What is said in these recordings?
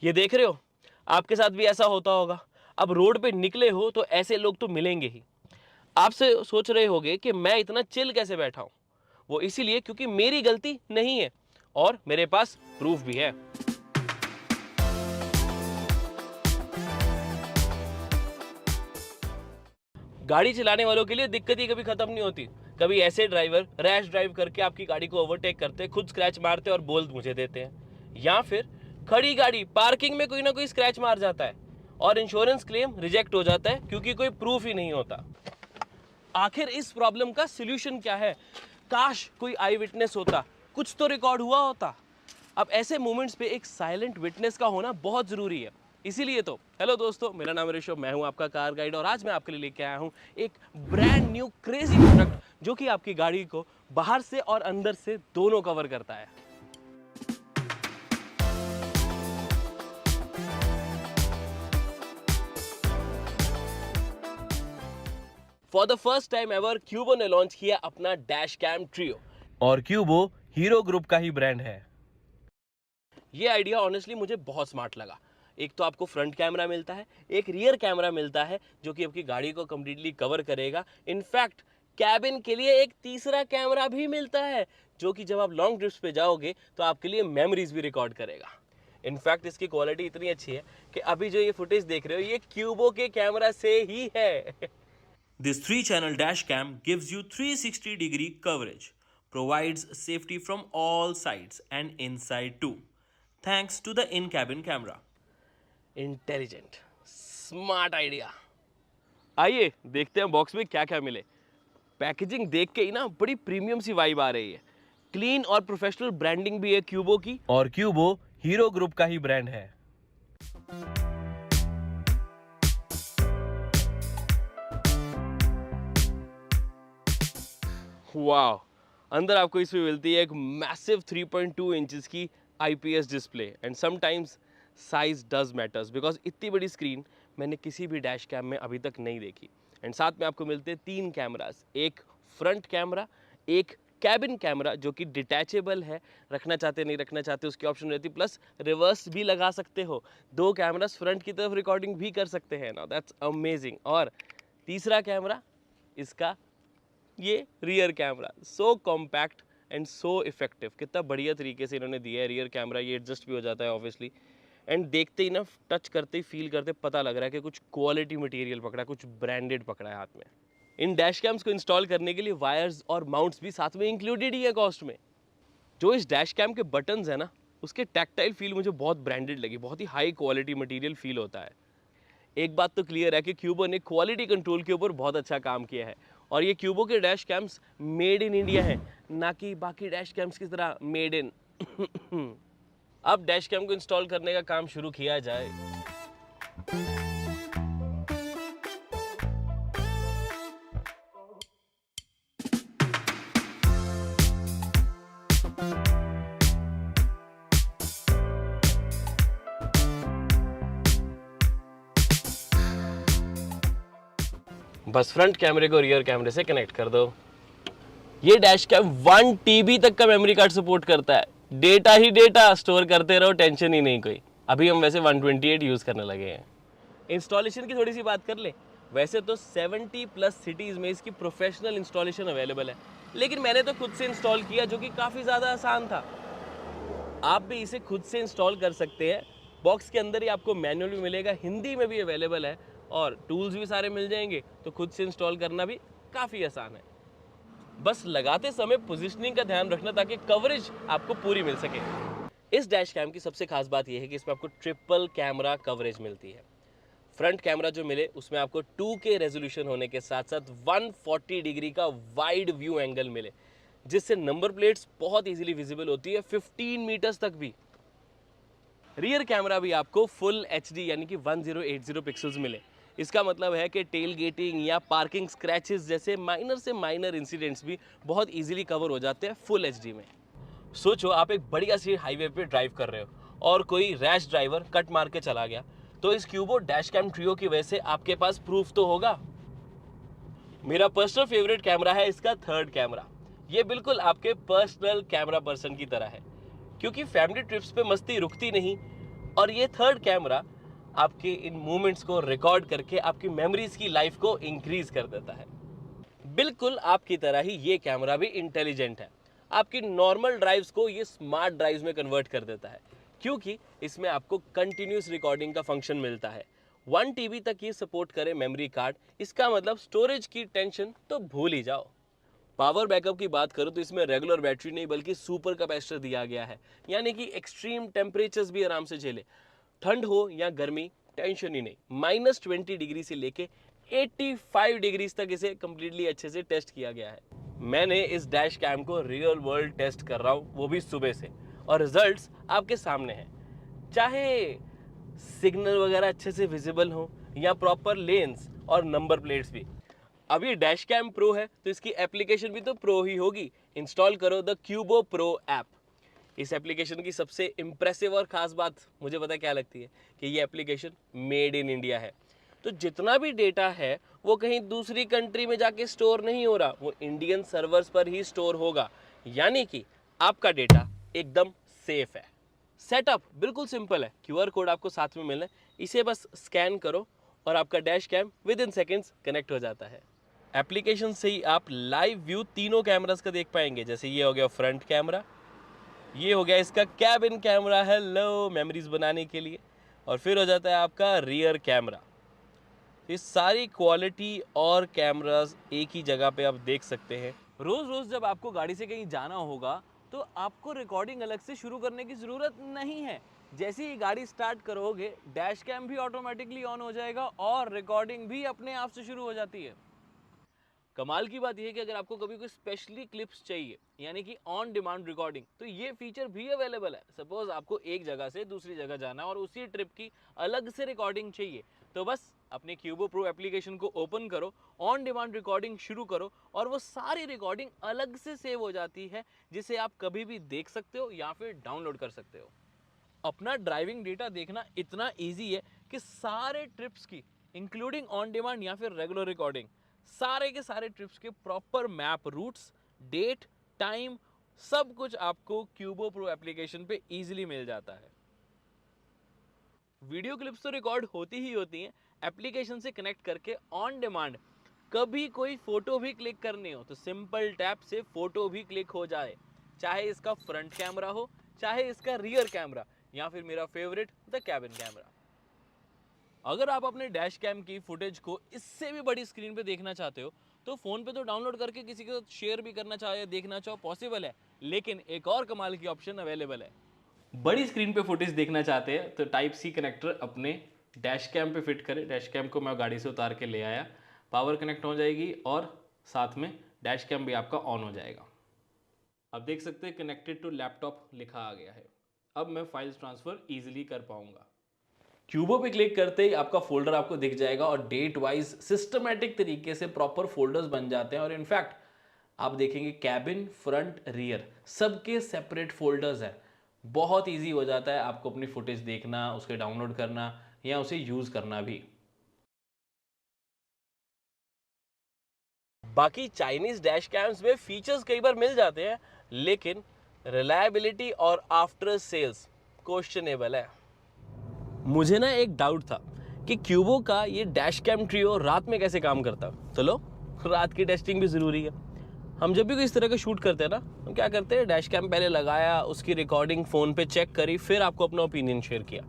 ये देख रहे हो, आपके साथ भी ऐसा होता होगा। अब रोड पे निकले हो तो ऐसे लोग तो मिलेंगे ही। आपसे सोच रहे होगे कि मैं इतना चिल कैसे बैठा हूं। वो इसीलिए क्योंकि मेरी गलती नहीं है और मेरे पास प्रूफ भी है। गाड़ी चलाने वालों के लिए दिक्कत ही कभी खत्म नहीं होती। कभी ऐसे ड्राइवर रैश ड्राइव करके आपकी गाड़ी को ओवरटेक करते, खुद स्क्रैच मारते और बोल मुझे देते हैं, या फिर खड़ी गाड़ी पार्किंग में कोई ना कोई स्क्रैच मार जाता है और इंश्योरेंस क्लेम रिजेक्ट हो जाता है क्योंकि कोई प्रूफ ही नहीं होता। आखिर इस प्रॉब्लम का सलूशन क्या है? काश कोई आई विटनेस होता, कुछ तो रिकॉर्ड हुआ होता। अब ऐसे मोमेंट्स पे एक साइलेंट विटनेस का होना बहुत ज़रूरी है। इसीलिए तो हेलो दोस्तों, मेरा नाम है ऋषभ, मैं हूं आपका कार गाइड और आज मैं आपके लिए लेके आया हूं एक ब्रांड न्यू क्रेजी प्रोडक्ट जो कि आपकी गाड़ी को बाहर से और अंदर से दोनों कवर करता है। For the first time ever Qubo ने लॉन्च किया अपना डैश कैम ट्रियो, और क्यूबो हीरो ग्रुप का ही ब्रांड है। ये आइडिया ऑनेस्टली मुझे बहुत स्मार्ट लगा। एक तो आपको फ्रंट कैमरा मिलता है, एक रियर कैमरा मिलता है जो कि आपकी गाड़ी को कम्प्लीटली कवर करेगा। इनफैक्ट कैबिन के लिए एक तीसरा कैमरा भी मिलता है जो कि जब आप लॉन्ग ट्रिप्स पे जाओगे तो आपके लिए मेमोरीज भी रिकॉर्ड करेगा। इनफैक्ट इसकी क्वालिटी इतनी अच्छी है कि अभी जो ये फुटेज देख रहे हो ये क्यूबो के कैमरा से ही है। This 3-channel dash cam gives you 360-degree coverage, provides safety from all sides and inside too, thanks to the in-cabin camera. Intelligent, smart idea. आइए देखते हैं बॉक्स में क्या क्या मिले। पैकेजिंग देख के ही ना बड़ी प्रीमियम सी वाइब आ रही है। क्लीन और प्रोफेशनल ब्रांडिंग भी है क्यूबो की, और क्यूबो हीरो ग्रुप का ही ब्रांड है। वाह, अंदर आपको इसमें मिलती है एक मैसिव 3.2 इंचेस की IPS display and sometimes size does matters because इतनी बड़ी स्क्रीन मैंने किसी भी डैश कैम में अभी तक नहीं देखी। एंड साथ में आपको मिलते हैं 3 कैमरास, एक फ्रंट कैमरा, एक कैबिन कैमरा जो कि डिटैचेबल है, रखना चाहते नहीं रखना चाहते उसकी ऑप्शन रहती, प्लस रिवर्स भी लगा सकते हो। 2 कैमरास फ्रंट की तरफ रिकॉर्डिंग भी कर सकते हैं। Now that's amazing. और तीसरा कैमरा इसका ये rear camera, so compact and so effective. कितना बढ़िया तरीके से इन्होंने दिया है रियर कैमरा। ये एडजस्ट भी हो जाता है ऑब्वियसली, एंड देखते ही ना, टच करते ही फील करते पता लग रहा है कि कुछ क्वालिटी मटेरियल पकड़ा, कुछ ब्रांडेड पकड़ा है हाथ में। इन डैश कैम्स को इंस्टॉल करने के लिए वायर्स और माउंट्स भी साथ में इंक्लूडेड ही है कॉस्ट में। जो इस डैश कैम के बटन्स है ना, उसके टैक्टाइल फील मुझे बहुत ब्रांडेड लगी, बहुत ही हाई क्वालिटी मटेरियल फील होता है। एक बात तो क्लियर है कि क्यूबो ने क्वालिटी कंट्रोल के ऊपर बहुत अच्छा काम किया है, और ये क्यूबो के dash camps made in India हैं, ना कि बाकी डैश कैम्स की तरह मेड इन। अब डैश कैम को इंस्टॉल करने का काम शुरू किया जाए। बस फ्रंट कैमरे को रियर कैमरे से कनेक्ट कर दो। ये डैश कैम 1 TB तक का मेमोरी कार्ड सपोर्ट करता है। डेटा ही डेटा स्टोर करते रहो, टेंशन ही नहीं कोई। अभी हम वैसे 128 यूज़ करने लगे हैं। इंस्टॉलेशन की थोड़ी सी बात कर ले। वैसे तो 70+ सिटीज़ में इसकी प्रोफेशनल इंस्टॉलेशन अवेलेबल है, लेकिन मैंने तो खुद से इंस्टॉल किया जो कि काफ़ी ज़्यादा आसान था। आप भी इसे खुद से इंस्टॉल कर सकते हैं। बॉक्स के अंदर ही आपको मैनुअल भी मिलेगा, हिंदी में भी अवेलेबल है, और टूल्स भी सारे मिल जाएंगे, तो खुद से इंस्टॉल करना भी काफ़ी आसान है। बस लगाते समय पोजीशनिंग का ध्यान रखना ताकि कवरेज आपको पूरी मिल सके। इस डैश कैम की सबसे खास बात यह है कि इसमें आपको ट्रिपल कैमरा कवरेज मिलती है। फ्रंट कैमरा जो मिले उसमें आपको 2K रेजोल्यूशन होने के साथ साथ 140 डिग्री का वाइड व्यू एंगल मिले, जिससे नंबर प्लेट्स बहुत इजीली विजिबल होती है 15 मीटर्स तक भी। रियर कैमरा भी आपको फुल HD यानी कि 1080 पिक्सल्स मिले। इसका मतलब है कि टेल गेटिंग या पार्किंग स्क्रैचेस जैसे माइनर से माइनर इंसिडेंट्स भी बहुत इजीली कवर हो जाते हैं फुल HD में। सोचो आप एक बढ़िया सी हाईवे पे ड्राइव कर रहे हो और कोई रैश ड्राइवर कट मार के चला गया, तो इस क्यूबो डैश कैम ट्रियो की वजह से आपके पास प्रूफ तो होगा। मेरा पर्सनल फेवरेट कैमरा है इसका थर्ड कैमरा। ये बिल्कुल आपके पर्सनल कैमरा पर्सन की तरह है, क्योंकि फैमिली ट्रिप्स पे मस्ती रुकती नहीं। और ये थर्ड कैमरा आपके इन मूवमेंट्स को रिकॉर्ड करके आपकी मेमोरीज की लाइफ को इंक्रीज कर देता है। बिल्कुल आपकी तरह ही ये कैमरा भी इंटेलिजेंट है। आपकी नॉर्मल ड्राइव्स को ये स्मार्ट ड्राइव्स में कन्वर्ट कर देता है, क्योंकि इसमें आपको कंटिन्यूस रिकॉर्डिंग का फंक्शन मिलता है। 1 TB तक ये सपोर्ट करे मेमोरी कार्ड, इसका मतलब स्टोरेज की टेंशन तो भूल ही जाओ। पावर बैकअप की बात करूं तो इसमें रेगुलर बैटरी नहीं बल्कि सुपर कैपेसिटर दिया गया है, यानी कि एक्सट्रीम टेम्परेचर्स भी आराम से झेले। ठंड हो या गर्मी टेंशन ही नहीं। -20 डिग्री से लेके 85 डिग्रीज तक इसे कंप्लीटली अच्छे से टेस्ट किया गया है। मैंने इस डैश कैम को रियल वर्ल्ड टेस्ट कर रहा हूँ, वो भी सुबह से, और रिजल्ट्स आपके सामने हैं। चाहे सिग्नल वगैरह अच्छे से विजिबल हो या प्रॉपर लेंस और नंबर प्लेट्स भी। अब ये डैश कैम प्रो है तो इसकी एप्लीकेशन भी तो प्रो ही होगी। इंस्टॉल करो द क्यूबो प्रो ऐप। इस एप्लीकेशन की सबसे इंप्रेसिव और ख़ास बात मुझे पता क्या लगती है कि ये एप्लीकेशन मेड इन इंडिया है। तो जितना भी डेटा है वो कहीं दूसरी कंट्री में जाके स्टोर नहीं हो रहा, वो इंडियन सर्वर्स पर ही स्टोर होगा, यानी कि आपका डेटा एकदम सेफ है। सेटअप बिल्कुल सिंपल है। QR कोड आपको साथ में मिलना है, इसे बस स्कैन करो और आपका dash cam within seconds connect हो जाता है। एप्लीकेशन से ही आप लाइव व्यू तीनों कैमरास का देख पाएंगे। जैसे ये हो गया फ्रंट कैमरा, ये हो गया इसका कैबिन कैमरा, हेलो मेमोरीज बनाने के लिए, और फिर हो जाता है आपका रियर कैमरा। ये सारी क्वालिटी और कैमरास एक ही जगह पे आप देख सकते हैं। रोज़ रोज़ जब आपको गाड़ी से कहीं जाना होगा तो आपको रिकॉर्डिंग अलग से शुरू करने की ज़रूरत नहीं है। जैसे ही गाड़ी स्टार्ट करोगे डैश कैम भी ऑटोमेटिकली ऑन हो जाएगा और रिकॉर्डिंग भी अपने आप से शुरू हो जाती है। कमाल की बात यह है कि अगर आपको कभी कोई स्पेशली क्लिप्स चाहिए, यानी कि ऑन डिमांड रिकॉर्डिंग, तो ये फीचर भी अवेलेबल है। सपोज आपको एक जगह से दूसरी जगह जाना और उसी ट्रिप की अलग से रिकॉर्डिंग चाहिए, तो बस अपने क्यूबो प्रो एप्लीकेशन को ओपन करो, ऑन डिमांड रिकॉर्डिंग शुरू करो और वो सारी रिकॉर्डिंग अलग से सेव हो जाती है, जिसे आप कभी भी देख सकते हो या फिर डाउनलोड कर सकते हो। अपना ड्राइविंग डेटा देखना इतना ईजी है कि सारे ट्रिप्स की, इंक्लूडिंग ऑन डिमांड या फिर रेगुलर रिकॉर्डिंग, सारे के सारे ट्रिप्स के proper map, routes, date, time, सब कुछ आपको क्यूबो प्रो एप्लीकेशन पे इजीली मिल जाता है। वीडियो क्लिप्स तो रिकॉर्ड होती ही होती हैं। एप्लीकेशन से कनेक्ट करके ऑन डिमांड कभी कोई फोटो भी क्लिक करनी हो तो सिंपल टैप से फोटो भी क्लिक हो जाए, चाहे इसका फ्रंट कैमरा हो, चाहे इसका रियर कैमरा, या फिर मेरा फेवरेट द कैबिन कैमरा। अगर आप अपने डैश कैम की फुटेज को इससे भी बड़ी स्क्रीन पे देखना चाहते हो तो फ़ोन पे तो डाउनलोड करके किसी के साथ शेयर भी करना चाहो या देखना चाहो पॉसिबल है, लेकिन एक और कमाल की ऑप्शन अवेलेबल है। बड़ी स्क्रीन पे फुटेज देखना चाहते हैं तो टाइप सी कनेक्टर अपने डैश कैम पे फिट करें। डैश कैम को मैं गाड़ी से उतार के ले आया, पावर कनेक्ट हो जाएगी और साथ में डैश कैम भी आपका ऑन हो जाएगा। अब देख सकते हैं कनेक्टेड टू लैपटॉप लिखा आ गया है। अब मैं फाइल्स ट्रांसफ़र ईजिली कर पाऊंगा। क्यूबो पे क्लिक करते ही आपका फोल्डर आपको दिख जाएगा और डेट वाइज सिस्टमैटिक तरीके से प्रॉपर फोल्डर्स बन जाते हैं। और इनफैक्ट आप देखेंगे कैबिन, फ्रंट, रियर सबके सेपरेट फोल्डर्स हैं। बहुत इजी हो जाता है आपको अपनी फुटेज देखना, उसके डाउनलोड करना या उसे यूज करना भी। बाकी चाइनीज डैश कैम्स में फीचर्स कई बार मिल जाते हैं, लेकिन रिलायबिलिटी और आफ्टर सेल्स क्वेश्चनेबल है। मुझे ना एक डाउट था कि क्यूबो का ये डैश कैम ट्रियो रात में कैसे काम करता। तो लो, रात की टेस्टिंग भी ज़रूरी है। हम जब भी कोई इस तरह का शूट करते हैं ना, हम क्या करते हैं, डैश कैम पहले लगाया, उसकी रिकॉर्डिंग फ़ोन पे चेक करी, फिर आपको अपना ओपिनियन शेयर किया।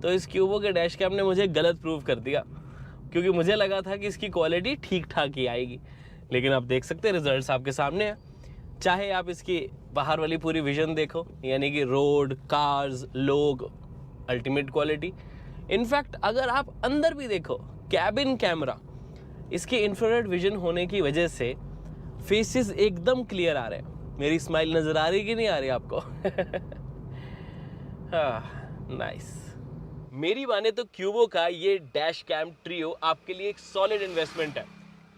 तो इस क्यूबो के डैश कैम ने मुझे गलत प्रूव कर दिया, क्योंकि मुझे लगा था कि इसकी क्वालिटी ठीक ठाक ही आएगी, लेकिन आप देख सकते हैं रिजल्ट्स आपके सामने हैं। चाहे आप इसकी बाहर वाली पूरी विजन देखो, यानी कि रोड, कार्स, लोग, अल्टीमेट क्वालिटी। इनफैक्ट अगर आप अंदर भी देखो, कैबिन कैमरा, इसके इंफ्रारेड विजन होने की वजह से फेसेस एकदम क्लियर आ रहे हैं। मेरी स्माइल नजर आ रही कि नहीं आ रही आपको? नाइस। मेरी माने तो क्यूबो का ये डैश कैम ट्रियो आपके लिए एक सॉलिड इन्वेस्टमेंट है।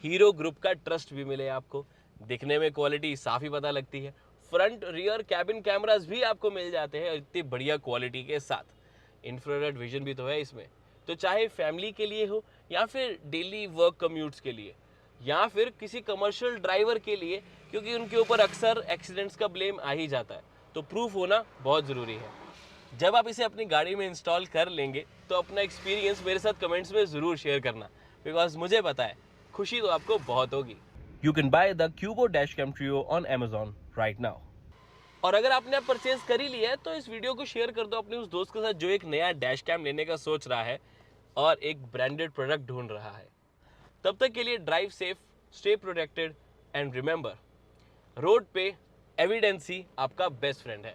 हीरो ग्रुप का ट्रस्ट भी मिले आपको, दिखने में क्वालिटी साफ ही पता लगती है। फ्रंट, रियर, कैबिन कैमरास भी आपको मिल जाते हैं इतनी बढ़िया क्वालिटी के साथ। इंफ्रारेड विजन भी तो है इसमें। तो चाहे फैमिली के लिए हो या फिर डेली वर्क कम्यूट्स के लिए या फिर किसी कमर्शियल ड्राइवर के लिए, क्योंकि उनके ऊपर अक्सर एक्सीडेंट्स का ब्लेम आ ही जाता है, तो प्रूफ होना बहुत ज़रूरी है। जब आप इसे अपनी गाड़ी में इंस्टॉल कर लेंगे तो अपना एक्सपीरियंस मेरे साथ कमेंट्स में ज़रूर शेयर करना, बिकॉज मुझे पता है खुशी तो आपको बहुत होगी। You can buy the Qubo dash cam trio on Amazon right now. और अगर आपने अब परचेज कर ही लिया है तो इस वीडियो को शेयर कर दो अपने उस दोस्त के साथ जो एक नया डैश कैम लेने का सोच रहा है और एक ब्रांडेड प्रोडक्ट ढूंढ रहा है। तब तक के लिए drive safe, stay protected and remember, road पे एविडेंस ही आपका बेस्ट फ्रेंड है।